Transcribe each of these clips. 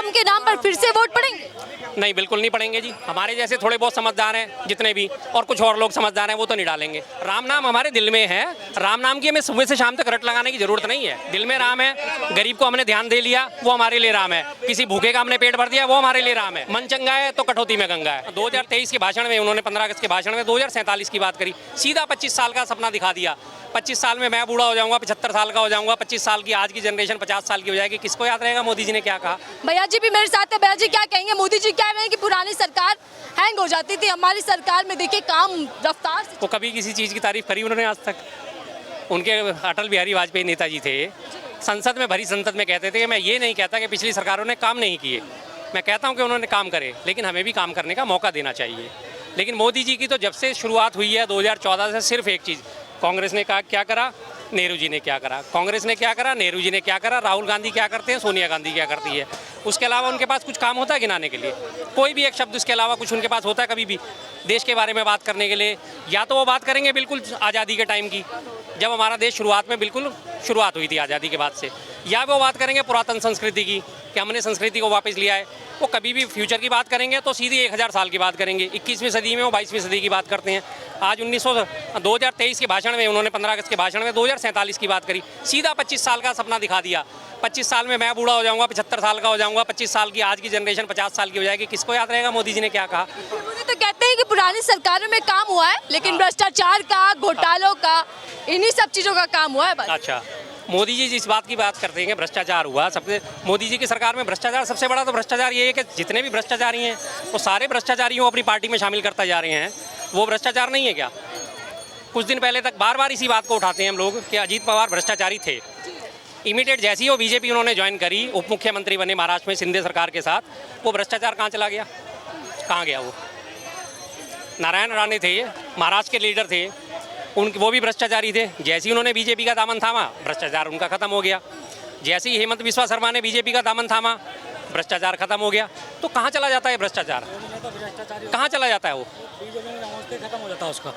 राम के नाम पर फिर से वोट पड़ेंगे? नहीं, बिल्कुल नहीं पड़ेंगे जी। हमारे जैसे थोड़े बहुत समझदार हैं जितने भी, और कुछ और लोग समझदार हैं, वो तो नहीं डालेंगे। राम नाम हमारे दिल में है। राम नाम की हमें सुबह से शाम तक रट लगाने की जरूरत नहीं है। दिल में राम है। गरीब को हमने ध्यान दे लिया, वो हमारे लिए राम है। किसी भूखे का हमने पेट भर दिया, वो हमारे लिए राम है। मन चंगा है तो कटौती में गंगा है। 2023 के भाषण में उन्होंने 15 अगस्त के भाषण में 2047 की बात करी। सीधा 25 साल का सपना दिखा दिया। 25 साल में मैं बूढ़ा हो जाऊंगा, 75 साल का हो जाऊंगा, 25 साल की आज की जनरेशन 50 साल की हो जाएगी। किसको याद रहेगा मोदी जी ने क्या कहा? भैया जी भी मेरे साथ है। भैया जी क्या कहेंगे? मोदी जी कह रहे हैं कि पुरानी सरकार हैंग हो जाती थी, हमारी सरकार में देखिए काम रफ्तार से। वो कभी किसी चीज़ की तारीफ करी उन्होंने आज तक? उनके अटल बिहारी वाजपेयी नेताजी थे, संसद में, भरी संसद में कहते थे कि मैं ये नहीं कहता कि पिछली सरकारों ने काम नहीं किए, मैं कहता हूँ कि उन्होंने काम करे, लेकिन हमें भी काम करने का मौका देना चाहिए। लेकिन मोदी जी की तो जब से शुरुआत हुई है 2014 से, सिर्फ एक चीज़, कांग्रेस ने क्या करा, नेहरू जी ने क्या करा, कांग्रेस ने क्या करा, नेहरू जी ने क्या करा, राहुल गांधी क्या करते हैं, सोनिया गांधी क्या करती है। उसके अलावा उनके पास कुछ काम होता है गिनाने के लिए? कोई भी एक शब्द उसके अलावा कुछ उनके पास होता है कभी भी देश के बारे में बात करने के लिए? या तो वो बात करेंगे बिल्कुल आज़ादी के टाइम की, जब हमारा देश शुरुआत में बिल्कुल शुरुआत हुई थी आज़ादी के बाद से, या वो बात करेंगे पुरातन संस्कृति की कि हमने संस्कृति को वापस लिया है। वो कभी भी फ्यूचर की बात करेंगे तो सीधी 1000 साल की बात करेंगे। 21वीं सदी में वो 22वीं सदी की बात करते हैं। आज 2023 के भाषण में उन्होंने 15 अगस्त के भाषण में 2047 की बात करी। सीधा 25 साल का सपना दिखा दिया। 25 साल में मैं बूढ़ा हो जाऊंगा, 75 साल का हो जाऊंगा, 25 साल की आज की जनरेशन 50 साल की हो जाएगी। किसको याद रहेगा मोदी जी ने क्या कहा? मोदी तो कहते हैं कि पुरानी सरकारों में काम हुआ है, लेकिन भ्रष्टाचार का, घोटालों का, इन्हीं सब चीजों का काम हुआ है बस। अच्छा, मोदी जी जिस बात की बात करते हैं कि भ्रष्टाचार हुआ, सबसे मोदी जी की सरकार में भ्रष्टाचार, सबसे बड़ा तो भ्रष्टाचार ये है कि जितने भी भ्रष्टाचारी हैं वो सारे भ्रष्टाचारियों को अपनी पार्टी में शामिल करता जा रहे हैं। वो भ्रष्टाचार नहीं है क्या? कुछ दिन पहले तक बार बार इसी बात को उठाते हैं हम लोग कि अजीत पवार भ्रष्टाचारी थे। इमीडिएट जैसी ही वो बीजेपी उन्होंने ज्वाइन करी, उप मुख्यमंत्री बने महाराष्ट्र में शिंदे सरकार के साथ, वो भ्रष्टाचार कहाँ चला गया? कहाँ गया वो? नारायण राणे थे, महाराष्ट्र के लीडर थे, वो भी भ्रष्टाचारी थे। जैसे ही उन्होंने बीजेपी का दामन थामा, भ्रष्टाचार उनका खत्म हो गया। जैसे ही हेमंत बिस्वा शर्मा ने बीजेपी का दामन थामा, भ्रष्टाचार खत्म हो गया। तो कहाँ चला जाता है भ्रष्टाचार? कहाँ चला जाता है वो? खत्म हो जाता है उसका।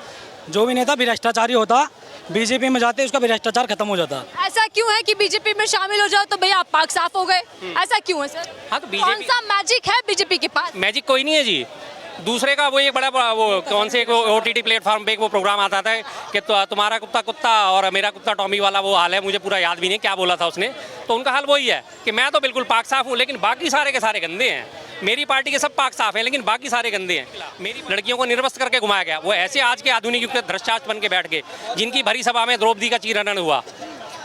जो भी नेता भ्रष्टाचारी होता, बीजेपी में जाते उसका भ्रष्टाचार खत्म हो जाता। ऐसा क्यों है कि बीजेपी में शामिल हो जाओ तो भैया आप पाक साफ हो गए? ऐसा क्यों है सर? हाँ, तो कौन बीजेपी, सा मैजिक है बीजेपी के पास? मैजिक कोई नहीं है जी। दूसरे का वो एक बड़ा वो कौन से OTT प्लेटफॉर्म पे एक वो प्रोग्राम आता था कि तुम्हारा कुत्ता कुत्ता और मेरा कुत्ता टॉमी वाला वो हाल है, मुझे पूरा याद भी नहीं क्या बोला था उसने। तो उनका हाल वही है कि मैं तो बिल्कुल पाक साफ हूँ, लेकिन बाकी सारे के सारे गंदे हैं। मेरी पार्टी के सब पाक साफ हैं, लेकिन बाकी सारे गंदे हैं। मेरी लड़कियों को निर्वस्त्र करके घुमाया गया। वो ऐसे आज के आधुनिक युग के भ्रष्टाचार बन के बैठ गए, जिनकी भरी सभा में द्रौपदी का चीरहरण हुआ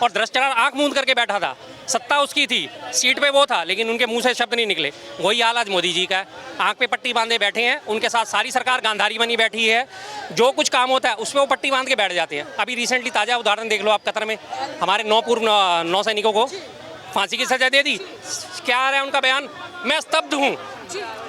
और भ्रष्टाचार आंख मूंद करके बैठा था। सत्ता उसकी थी, सीट पे वो था, लेकिन उनके मुंह से शब्द नहीं निकले। वही हाल आज मोदी जी का है। आंख पे पट्टी बांधे बैठे हैं, उनके साथ सारी सरकार गांधारी बनी बैठी है। जो कुछ काम होता है उसमें वो पट्टी बांध के बैठ जाते हैं। अभी रिसेंटली ताज़ा उदाहरण देख लो आप, कतर में हमारे 9 पूर्व नौसैनिकों को फांसी की सजा दे दी। क्या आ रहा है उनका बयान? मैं स्तब्ध हूँ।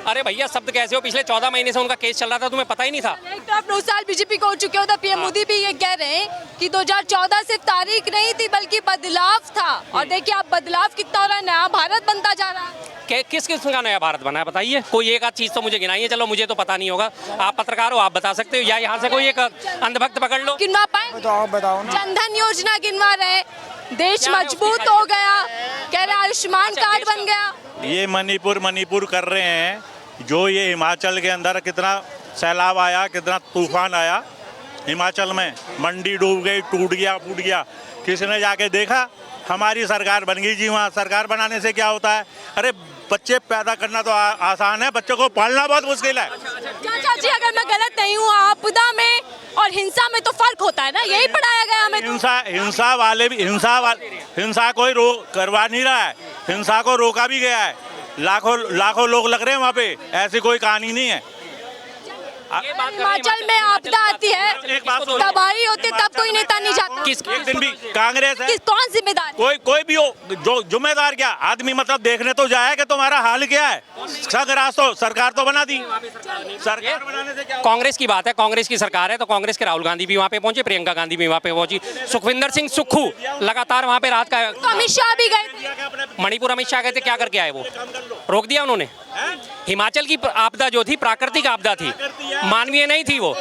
अरे भैया शब्द कैसे हो? पिछले 14 महीने से उनका केस चल रहा था, तुम्हें पता ही नहीं था? एक तो आप 9 साल बीजेपी को हो चुके हो, तो पीएम मोदी भी ये कह रहे हैं कि 2014 सिर्फ तारीख नहीं थी बल्कि बदलाव था। और देखिए आप बदलाव कितना हो रहा है, नया भारत बनता जा रहा है। किस किस्म का नया भारत बना है बताइए? कोई एक आध चीज़ तो मुझे गिनाइए। चलो मुझे तो पता नहीं होगा, आप पत्रकार हो, आप बता सकते हो, या यहाँ से कोई एक अंधभक्त पकड़ लो। गिनवा पाए? बताओ। जनधन योजना गिनवा रहे, देश मजबूत हो गया, कह रहे आयुष्मान कार्ड बन गया। ये मणिपुर कर रहे हैं। जो ये हिमाचल के अंदर कितना सैलाब आया, कितना तूफान आया हिमाचल में, मंडी डूब गई, टूट गया, फूट गया। किसने जाके देखा? हमारी सरकार बन गई जी। वहाँ सरकार बनाने से क्या होता है? अरे बच्चे पैदा करना तो आसान है, बच्चों को पालना बहुत मुश्किल है। चाचा जी अगर मैं गलत नहीं हूँ, आपदा में और हिंसा में तो फर्क होता है ना, यही पढ़ाया गया हमें। हिंसा वाले भी हिंसा कोई करवा नहीं रहा है, हिंसा को रोका भी गया है। लाखों लोग लग रहे हैं वहाँ पे, ऐसी कोई कहानी नहीं है। हिमाचल में आपदा आती है, तबाही होती है, तब कोई नेता नहीं जाता। एक दिन भी कांग्रेस है, कौन जिम्मेदार? कोई भी हो, जो जिम्मेदार क्या आदमी मतलब देखने तो जाए कि तुम्हारा हाल क्या है। तो सरकार तो बना दी, सरकार बनाने से क्या? कांग्रेस की बात है, कांग्रेस की सरकार है तो कांग्रेस के राहुल गांधी भी वहाँ पे पहुंचे, प्रियंका गांधी भी वहाँ पे पहुंची, सुखविंदर सिंह सुक्खू लगातार वहाँ पे रात का। अमित शाह भी गए थे मणिपुर, अमित शाह गए थे, क्या करके आए? वो रोक दिया उन्होंने। हिमाचल की आपदा जो थी प्राकृतिक आपदा थी, मानवीय नहीं थी वो।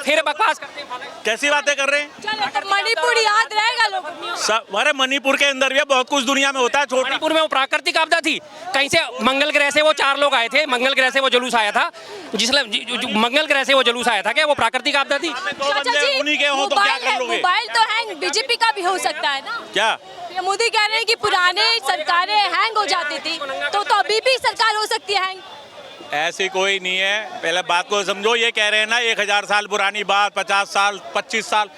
फिर बकवास करते हैं। कैसी बातें कर रहे हैं? चलो तो मणिपुर याद रहेगा लोगों को। अरे मणिपुर के अंदर भी बहुत कुछ दुनिया में होता है। छोटा मणिपुर में वो प्राकृतिक आपदा थी, कहीं से मंगल ग्रह से वो 4 लोग आए थे, मंगल ग्रह से वो जुलूस आया था, मंगल ग्रह से वो जुलूस आया था, क्या वो प्राकृतिक आपदा थी? चाचा जी, उन्हीं के हो तो क्या कर लोगे? मोबाइल तो हैंग बीजेपी का भी हो सकता है ना? क्या ये मोदी कह रहे हैं कि पुराने सरकारें हैंग हो जाती थी, तो अभी भी सरकार हो सकती है हैंग। ऐसी कोई नहीं है, पहले बात को समझो। ये कह रहे हैं ना 1000 साल पुरानी बात, 50 साल 25 साल।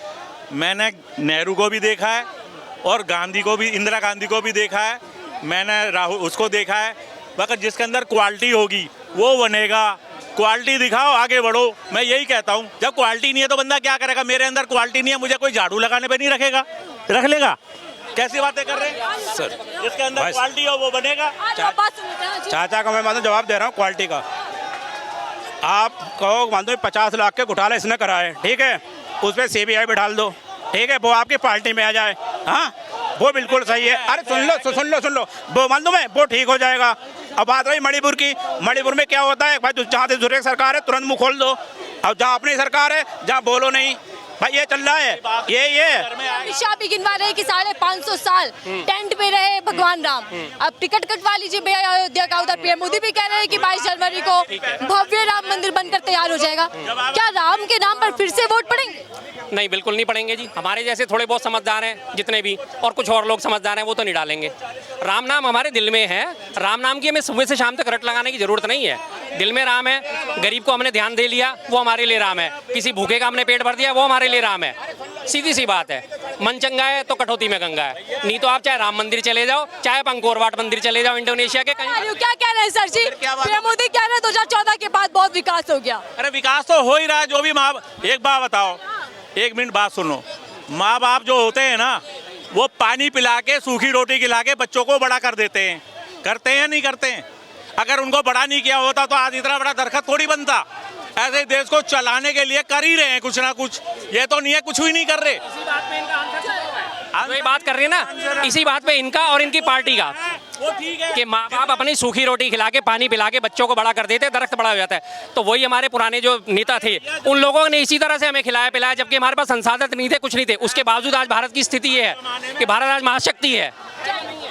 मैंने नेहरू को भी देखा है और गांधी को भी, इंदिरा गांधी को भी देखा है, मैंने राहुल उसको देखा है। मगर जिसके अंदर क्वालिटी होगी वो बनेगा। क्वालिटी दिखाओ, आगे बढ़ो। मैं यही कहता हूँ, जब क्वालिटी नहीं है तो बंदा क्या करेगा? मेरे अंदर क्वालिटी नहीं है, मुझे कोई झाड़ू लगाने पे नहीं रखेगा, रख लेगा? कैसी बातें कर रहे हैं सर? जिसके अंदर क्वालिटी हो वो बनेगा। चाचा का मैं मान जवाब दे रहा हूँ क्वालिटी का। आप कहो मान दो 50 लाख के घोटाला इसने करा है, ठीक है, उस पर CBI बिठा दो, ठीक है, वो आपकी पार्टी में आ जाए, हाँ वो बिल्कुल सही है। अरे सुन लो वो मान दो मैं, वो ठीक हो जाएगा। अब बात रही मणिपुर की, मणिपुर में क्या होता है भाई, जहाँ से दूसरे सरकार है तुरंत मुँह खोल दो, अब जहाँ अपनी सरकार है जहाँ बोलो नहीं भाई, ये चल रहा है। ये अमित शाह भी गिनवा रहे हैं कि 550 साल टेंट में रहे भगवान राम। अब टिकट कटवा लीजिए भैया अयोध्या का। उधर पीएम मोदी भी कह रहे हैं कि 22 जनवरी को भव्य राम मंदिर बनकर तैयार हो जाएगा। क्या राम के नाम पर फिर से वोट पड़ेंगे? नहीं, बिल्कुल नहीं पड़ेंगे जी। हमारे जैसे थोड़े बहुत समझदार हैं जितने भी, और कुछ और लोग समझदार हैं, वो तो नहीं डालेंगे। राम नाम हमारे दिल में है। राम नाम की हमें सुबह से शाम तक रट लगाने की जरूरत नहीं है। दिल में राम है। गरीब को हमने ध्यान दे लिया, वो हमारे लिए राम है। किसी भूखे का हमने पेट भर दिया, वो हमारे लिए राम है। सीधी सी बात है। मन चंगा है तो कटौती में गंगा है। नहीं तो आप चाहे राम मंदिर चले जाओ, चाहे अंकोर वाट मंदिर चले जाओ इंडोनेशिया के कहीं। क्या कह रहे हैं सर जी? पीएम मोदी कह रहे हैं 2014 के बाद बहुत विकास हो गया। अरे विकास तो हो ही रहा है। जो भी माँ, एक बात बताओ, 1 मिनट बात सुनो। माँ बाप जो होते हैं ना, वो पानी पिला के, सूखी रोटी खिला के बच्चों को बड़ा कर देते हैं। करते हैं या नहीं करते हैं? अगर उनको बड़ा नहीं किया होता तो आज इतना बड़ा दरख्त थोड़ी बनता। ऐसे देश को चलाने के लिए कर ही रहे हैं कुछ ना कुछ। ये तो नहीं है कुछ भी नहीं कर रहे। जो ये बात कर रहे हैं ना, इसी बात पे इनका और इनकी पार्टी का, वो ठीक है कि माँ बाप अपनी सूखी रोटी खिला के, पानी पिला के बच्चों को बड़ा कर देते हैं, दरख्त बड़ा हो जाता है। तो वही हमारे पुराने जो नेता थे, उन लोगों ने इसी तरह से हमें खिलाया पिलाया, जबकि हमारे पास संसाधन नहीं थे, कुछ नहीं थे। उसके बावजूद आज भारत की स्थिति ये है कि भारत आज महाशक्ति है।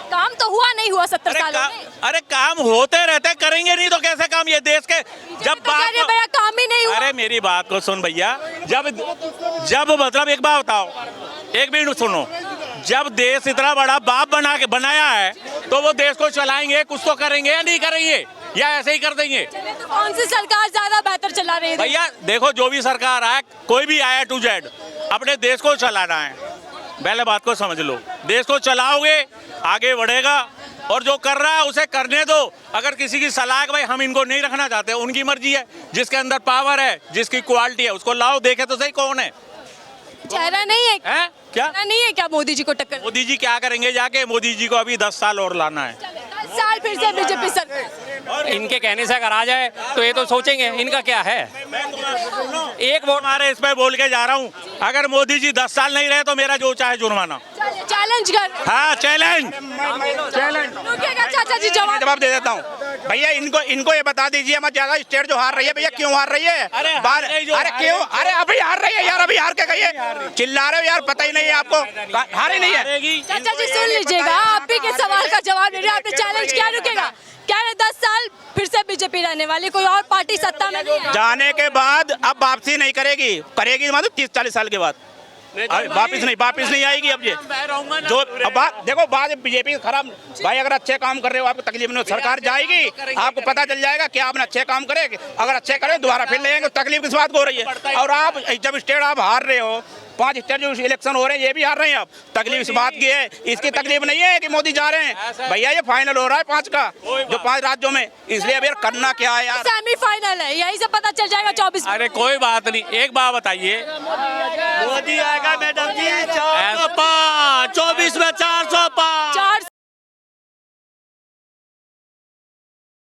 काम तो हुआ नहीं हुआ 70 सालों में। अरे काम होते रहते, करेंगे नहीं तो कैसे काम? ये देश के जब बात, भैया काम ही नहीं हुआ। अरे मेरी बात को सुन भैया, जब मतलब एक बात बताओ, 1 मिनट सुनो। जब देश इतना बड़ा बाप बनाया है तो वो देश को चलाएंगे, कुछ तो करेंगे या नहीं करेंगे, या ऐसे ही कर देंगे? तो कौन सी सरकार ज्यादा बेहतर चला रही है? भैया देखो, जो भी सरकार आए, कोई भी आया टू जेड, अपने देश को चलाना है। पहले बात को समझ लो। देश को चलाओगे आगे बढ़ेगा, और जो कर रहा है उसे करने दो। अगर किसी की सलाह है भाई हम इनको नहीं रखना चाहते, उनकी मर्जी है। जिसके अंदर पावर है, जिसकी क्वालिटी है, उसको लाओ, देखे तो सही कौन है। चेहरा नहीं है क्या? चेहरा नहीं है क्या मोदी जी को टक्कर? मोदी जी क्या करेंगे जाके? मोदी जी को अभी 10 साल और लाना है। 10 साल फिर से बीजेपी सरकार। इनके कहने से अगर आ जाए तो ये तो सोचेंगे, इनका क्या है। एक वोट हमारे इस पे बोल के जा रहा हूँ, अगर मोदी जी 10 साल नहीं रहे तो मेरा जो चाहे जुर्माना। चैलेंज कर। हाँ चैलेंज। रुकिएगा चाचा जी, जवाब दे देता हूँ भैया। इनको ये बता दीजिए, हमारे ज्यादा स्टेट जो हार रही है भैया, क्यों हार रही है? अरे क्यों? अरे अभी हार रही है यार, अभी हार के गई है, चिल्ला रहे हो यार, पता ही नहीं है आपको, हारी नहीं है। चाचा जी सुन लीजिएगा, आप भी के सवाल का जवाब दे रहे हैं। आपने चैलेंज क्या रुकेगा? क्या 10 साल फिर से बीजेपी रहने वाली, कोई और पार्टी सत्ता में नहीं है। जाने के बाद अब वापसी नहीं करेगी मतलब 30-40 साल के बाद वापिस नहीं आएगी। अब ये जो अब बात देखो, बात बीजेपी खराब भाई, अगर अच्छे काम कर रहे हो आपको तकलीफ नहीं, सरकार जाएगी, आपको पता चल जाएगा कि आपने अच्छे काम करे। अगर अच्छे करे दोबारा फिर लेंगे, तकलीफ किस बात को हो रही है? और आप जब स्टेट आप हार रहे हो, 5 स्टेट जो इलेक्शन हो रहे हैं ये भी हार रहे हैं आप, तकलीफ इस बात की है। इसकी तकलीफ नहीं है कि मोदी जा रहे हैं भैया, ये फाइनल हो रहा है 5 का, जो 5 राज्यों में, इसलिए अब यार करना क्या है यार? सेमीफाइनल है, यही से पता चल जाएगा 24। अरे कोई बात नहीं, एक बात बताइए, मोदी